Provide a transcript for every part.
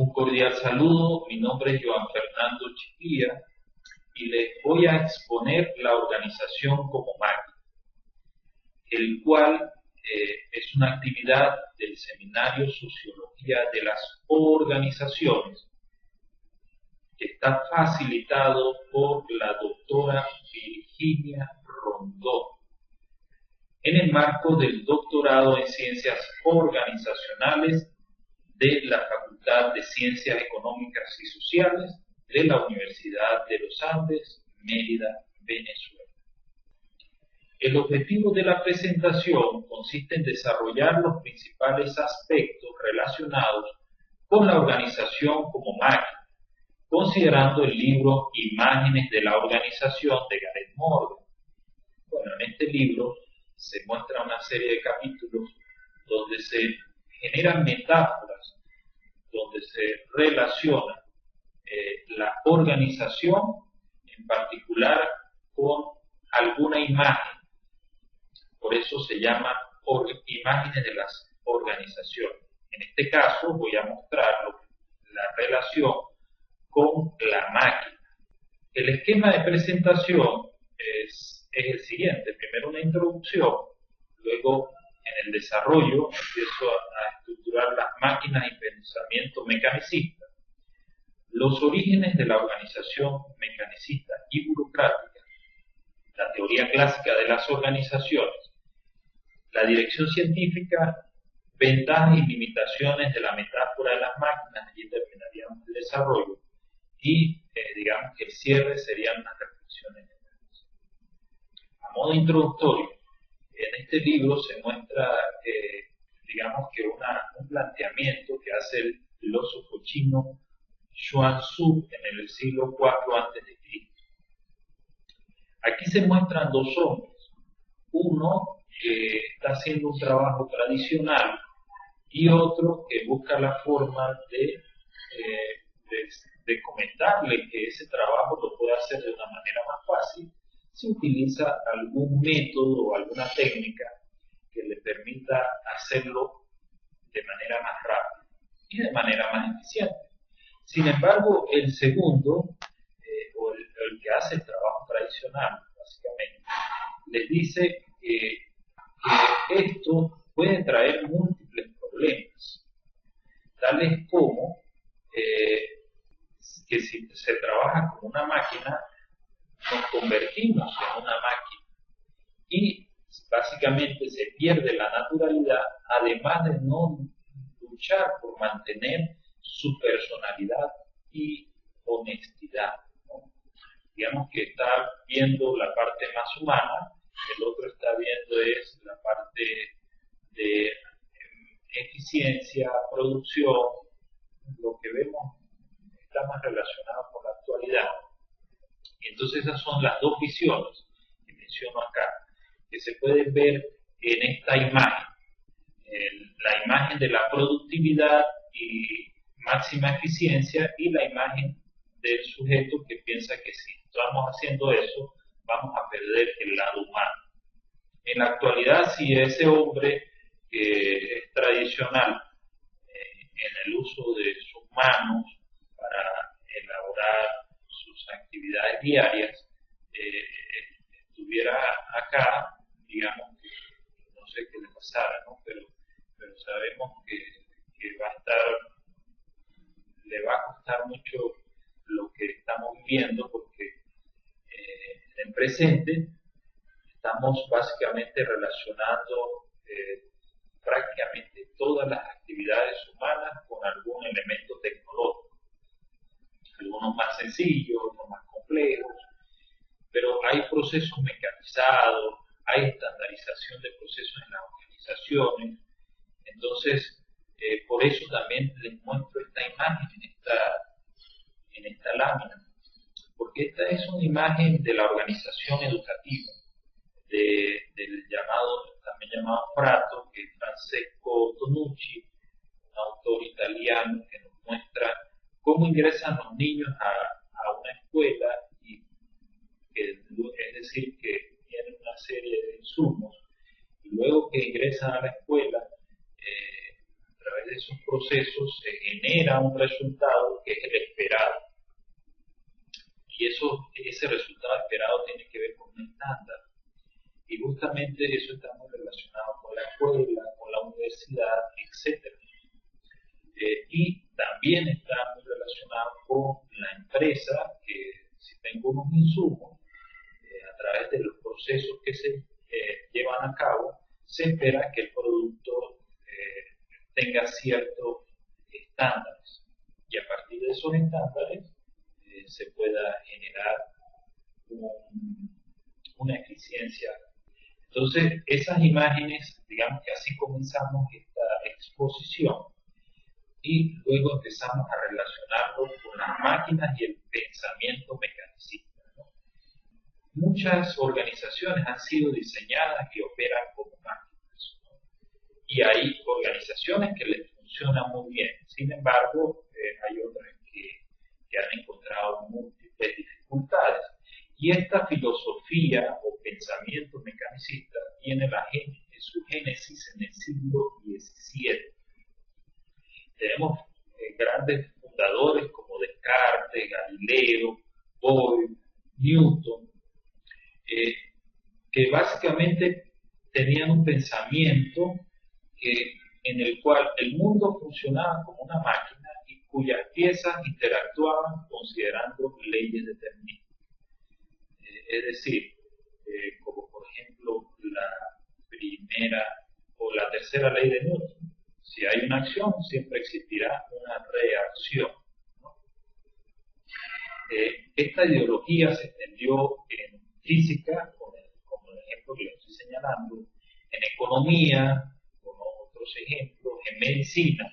Un cordial saludo, mi nombre es Joan Fernando Chipía y les voy a exponer la organización como máquina, el cual es una actividad del seminario Sociología de las Organizaciones que está facilitado por la doctora Virginia Rondón en el marco del doctorado en Ciencias Organizacionales de la Facultad de Ciencias Económicas y Sociales de la Universidad de los Andes, Mérida, Venezuela. El objetivo de la presentación consiste en desarrollar los principales aspectos relacionados con la organización como máquina, considerando el libro Imágenes de la Organización de Gareth Morgan. Bueno, en este libro se muestra una serie de capítulos donde se generan metáforas, donde se relaciona la organización, en particular con alguna imagen. Por eso se llama imágenes de las organizaciones. En este caso voy a mostrar la relación con la máquina. El esquema de presentación es el siguiente. Primero una introducción, luego en el desarrollo empiezo a estructurar las máquinas y pensamiento mecanicista, los orígenes de la organización mecanicista y burocrática, la teoría clásica de las organizaciones, la dirección científica, ventajas y limitaciones de la metáfora de las máquinas, y terminaríamos el desarrollo, y digamos que el cierre serían las reflexiones generales. A modo introductorio, en este libro se muestra, digamos que un planteamiento que hace el filósofo chino Xuanzú en el siglo IV a.C. Aquí se muestran dos hombres, uno que está haciendo un trabajo tradicional y otro que busca la forma de comentarle que ese trabajo lo puede hacer de una manera más fácil si utiliza algún método o alguna técnica que le permita hacerlo de manera más rápida y de manera más eficiente. Sin embargo, el segundo, o el que hace el trabajo tradicional, básicamente, les dice que esto puede traer múltiples problemas, tales como que si se trabaja con una máquina, nos convertimos en una máquina y básicamente se pierde la naturalidad, además de no luchar por mantener su personalidad y honestidad, ¿no? Digamos que está viendo la parte más humana, el otro está viendo es la parte de eficiencia, producción. Lo que vemos está más relacionado con la actualidad. Y entonces esas son las dos visiones que menciono acá, que se pueden ver en esta imagen. La imagen de la productividad y máxima eficiencia y la imagen del sujeto que piensa que si estamos haciendo eso, vamos a perder el lado humano. En la actualidad, si ese hombre que es tradicional en el uso de sus manos para elaborar sus actividades diarias, estuviera acá, digamos, no sé qué le pasara, ¿no? Pero sabemos que va a estar, le va a costar mucho lo que estamos viviendo, porque en el presente estamos básicamente relacionando prácticamente todas las actividades humanas con algún elemento tecnológico, algunos más sencillos, otros más complejos, pero hay procesos mecanizados, hay estandarización de procesos en las organizaciones. Entonces, por eso también les muestro esta imagen en esta lámina, porque esta es una imagen de la organización educativa, del también llamado Prato, que es Francesco Tonucci, un autor italiano que nos muestra cómo ingresan los niños a una escuela, y es decir, que tienen una serie de insumos, y luego que ingresan a la escuela, a través de esos procesos se genera un resultado que es el esperado. Y ese resultado esperado tiene que ver con un estándar. Y justamente eso está muy relacionado con la escuela, con la universidad, etc. Y también está muy relacionado con la empresa, que si tengo unos insumos, a través de los procesos que se llevan a cabo, se espera que el producto tenga ciertos estándares. Y a partir de esos estándares se pueda generar una eficiencia. Entonces, esas imágenes, digamos que así comenzamos esta exposición y luego empezamos a relacionarlo con las máquinas y el pensamiento mecanicista, ¿no? Muchas organizaciones han sido diseñadas y operan como máquinas, ¿no? Y hay organizaciones que les funcionan muy bien. Sin embargo, hay otras que han encontrado múltiples dificultades. Y esta filosofía o pensamiento mecanicista tiene su génesis en el siglo XVII. Tenemos grandes fundadores como Descartes, Galileo, Boyle, Newton, que básicamente tenían un pensamiento en el cual el mundo funcionaba como una máquina y cuyas piezas interactuaban considerando leyes determinadas. Es decir, como por ejemplo la primera o la tercera ley de Newton. Si hay una acción, siempre existirá una reacción, ¿no? Esta ideología se extendió en física, como el ejemplo que les estoy señalando, en economía, como otros ejemplos, en medicina,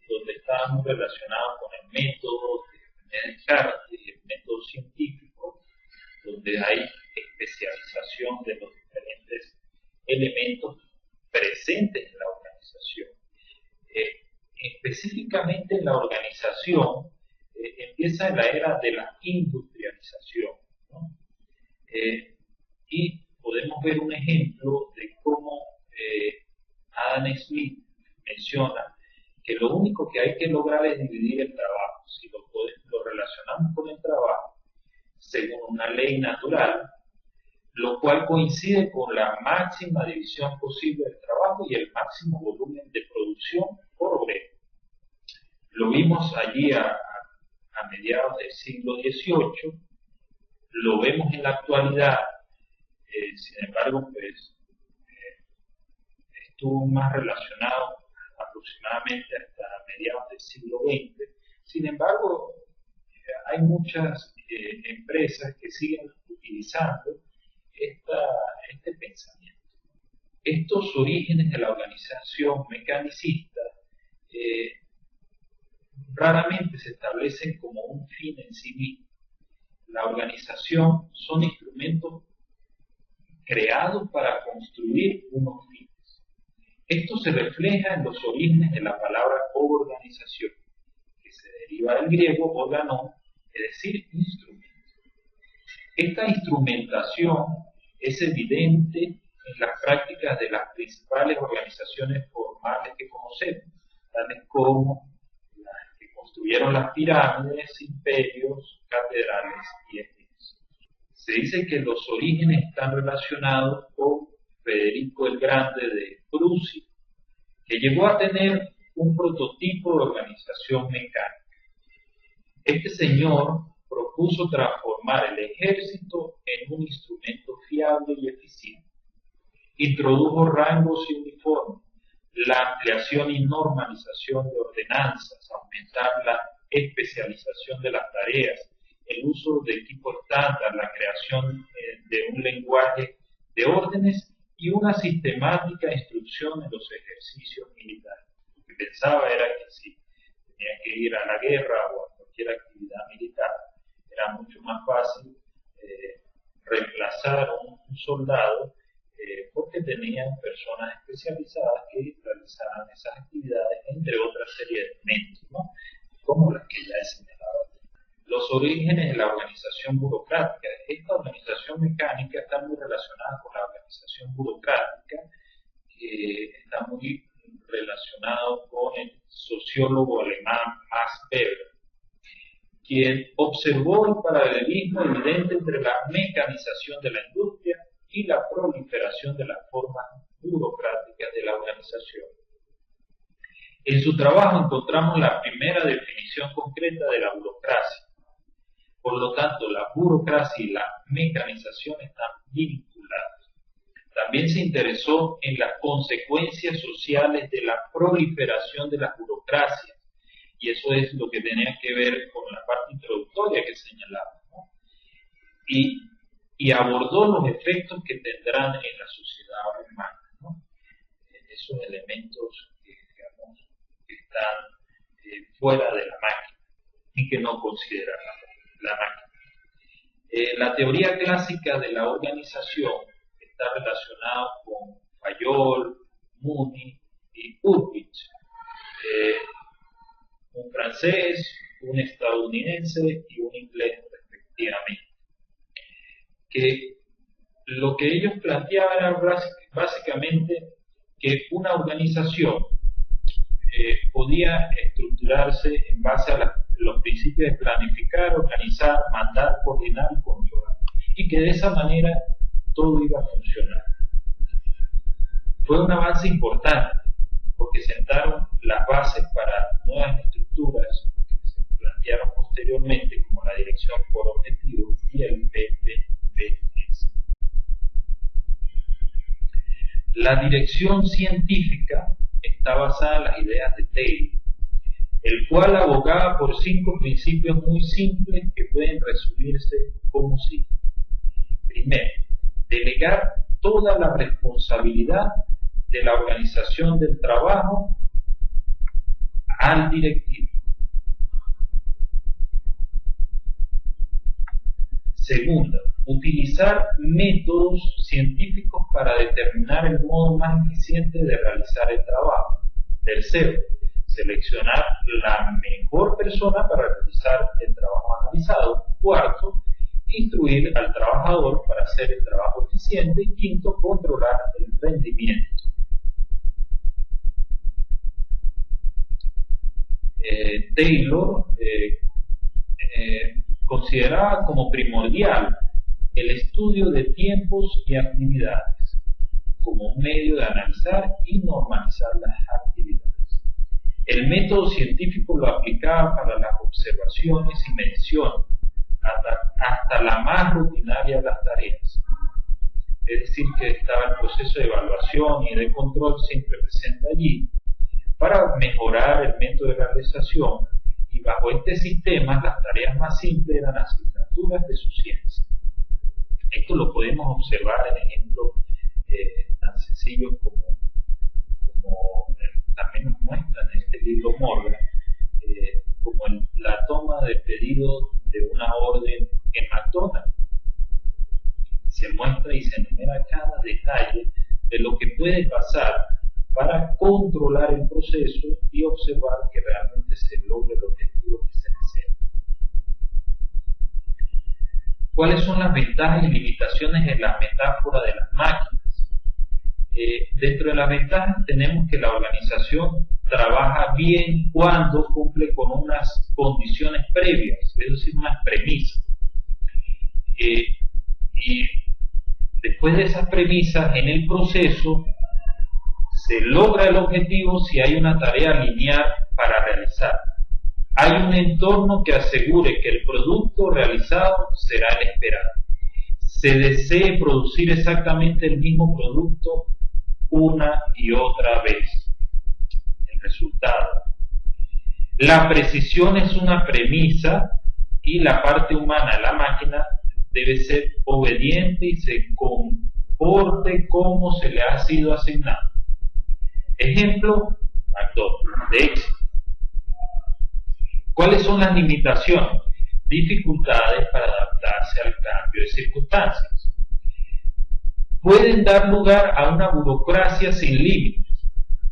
donde estábamos relacionados con el método de Descartes, el método científico, donde hay especialización de los diferentes elementos presentes en la organización. Específicamente en la organización empieza en la era de la industrialización, ¿no? Y podemos ver un ejemplo de cómo Adam Smith menciona que lo único que hay que lograr es dividir el trabajo. Si lo relacionamos con el trabajo según una ley natural, lo cual coincide con la máxima división posible del trabajo y el máximo volumen de producción por obrero. Lo vimos allí a mediados del siglo XVIII, lo vemos en la actualidad, sin embargo, pues, estuvo más relacionado aproximadamente hasta mediados del siglo XX. Sin embargo, hay muchas empresas que siguen utilizando este pensamiento. Estos orígenes de la organización mecanicista raramente se establecen como un fin en sí mismo. La organización son instrumentos creados para construir unos fines. Esto se refleja en los orígenes de la palabra organización, que se deriva del griego organon, es decir, instrumento. Esta instrumentación es evidente en las prácticas de las principales organizaciones formales que conocemos, tales como las que construyeron las pirámides, imperios, catedrales y edificios. Se dice que los orígenes están relacionados con Federico el Grande de Prusia, que llegó a tener un prototipo de organización mecánica. Este señor propuso transformar el ejército en un instrumento fiable y eficiente. Introdujo rangos y uniformes, la ampliación y normalización de ordenanzas, aumentar la especialización de las tareas, el uso de equipo estándar, la creación de un lenguaje de órdenes y una sistemática instrucción en los ejercicios militares. Lo que pensaba era que si tenía que ir a la guerra o a cualquier actividad militar, era mucho más fácil reemplazar a un soldado porque tenían personas especializadas que realizaban esas actividades, entre otras serie de elementos, ¿no? Como las que ya he señalado. Los orígenes de la organización burocrática. Esta organización mecánica está muy relacionada con la organización burocrática, que está muy relacionado con el sociólogo alemán Max Weber, quien observó el paralelismo evidente entre la mecanización de la industria y la proliferación de las formas burocráticas de la organización. En su trabajo encontramos la primera definición concreta de la burocracia. Por lo tanto, la burocracia y la mecanización están vinculadas. También se interesó en las consecuencias sociales de la proliferación de las burocracias, y eso es lo que tenía que ver con la parte introductoria que señalaba, ¿no? Y abordó los efectos que tendrán en la sociedad humana, ¿no? Esos elementos que, digamos, que están fuera de la máquina y que no consideran la máquina. La teoría clásica de la organización está relacionada con Fayol, Mooney y Ulrich, un francés, un estadounidense y un inglés respectivamente. Que lo que ellos planteaban era básicamente que una organización podía estructurarse en base a los principios de planificar, organizar, mandar, coordinar y controlar, y que de esa manera todo iba a funcionar. Fue un avance importante porque sentaron las bases para nuevas estructuras que se plantearon posteriormente, como la dirección por objetivos y el PPBS. La dirección científica está basada en las ideas de Taylor, el cual abogaba por 5 principios muy simples que pueden resumirse como sigue. Primero, delegar toda la responsabilidad de la organización del trabajo al directivo. Segundo, utilizar métodos científicos para determinar el modo más eficiente de realizar el trabajo. Tercero, seleccionar la mejor persona para realizar el trabajo analizado. Cuarto, instruir al trabajador para hacer el trabajo eficiente. Y quinto, controlar el rendimiento. Taylor consideraba como primordial el estudio de tiempos y actividades como un medio de analizar y normalizar las actividades. El método científico lo aplicaba para las observaciones y mediciones, hasta la más rutinaria de las tareas. Es decir, que estaba el proceso de evaluación y de control siempre presente allí, para mejorar el método de realización, y bajo este sistema las tareas más simples eran asignaturas de su ciencia. Esto lo podemos observar en ejemplos tan sencillos como también nos muestra en este libro Morgan, como la toma de pedido de una orden en McDonald's. Se muestra y se enumera cada detalle de lo que puede pasar para controlar el proceso y observar que realmente se logre el objetivo que se desea. ¿Cuáles son las ventajas y limitaciones en la metáfora de las máquinas? Dentro de las ventajas tenemos que la organización trabaja bien cuando cumple con unas condiciones previas, es decir, unas premisas. Y después de esas premisas, en el proceso, se logra el objetivo si hay una tarea lineal para realizar. Hay un entorno que asegure que el producto realizado será el esperado. Se desee producir exactamente el mismo producto una y otra vez. El resultado. La precisión es una premisa y la parte humana de la máquina debe ser obediente y se comporte como se le ha sido asignado. Ejemplo, McDonald's, de éxito. ¿Cuáles son las limitaciones? Dificultades para adaptarse al cambio de circunstancias. Pueden dar lugar a una burocracia sin límites.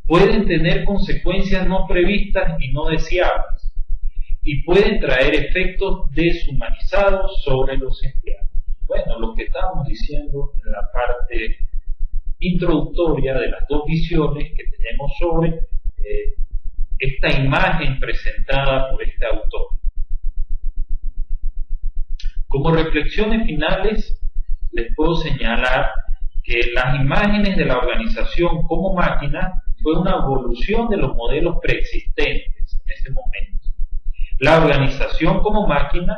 Pueden tener consecuencias no previstas y no deseables. Y pueden traer efectos deshumanizados sobre los empleados. Bueno, lo que estábamos diciendo en la parte introductoria de las dos visiones que tenemos sobre esta imagen presentada por este autor. Como reflexiones finales, les puedo señalar que las imágenes de la organización como máquina fue una evolución de los modelos preexistentes en ese momento. La organización como máquina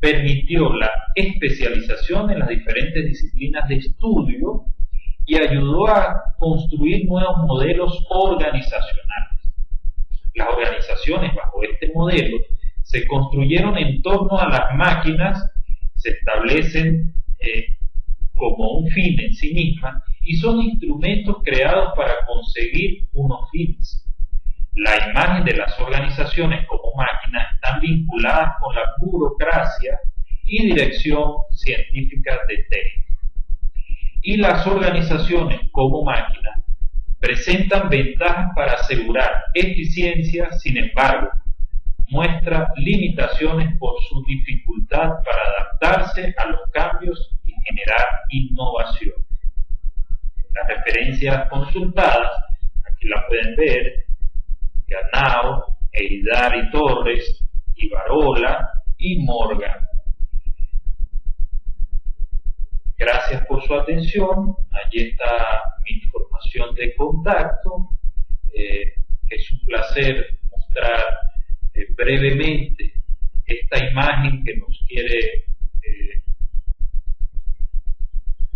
permitió la especialización en las diferentes disciplinas de estudio y ayudó a construir nuevos modelos organizacionales. Las organizaciones bajo este modelo se construyeron en torno a las máquinas, se establecen como un fin en sí mismas y son instrumentos creados para conseguir unos fines. La imagen de las organizaciones como máquinas están vinculadas con la burocracia y dirección científica de técnica. Y las organizaciones como máquinas presentan ventajas para asegurar eficiencia, sin embargo, muestra limitaciones por su dificultad para adaptarse a los cambios y generar innovación. Las referencias consultadas, aquí las pueden ver, Ganao, Eidari Torres, Ibarola y Morgan. Gracias por su atención. Allí está mi información de contacto. Es un placer mostrar brevemente esta imagen que nos quiere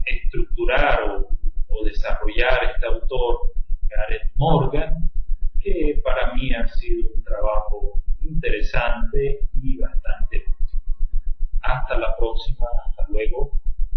estructurar o desarrollar este autor, Gareth Morgan, que para mí ha sido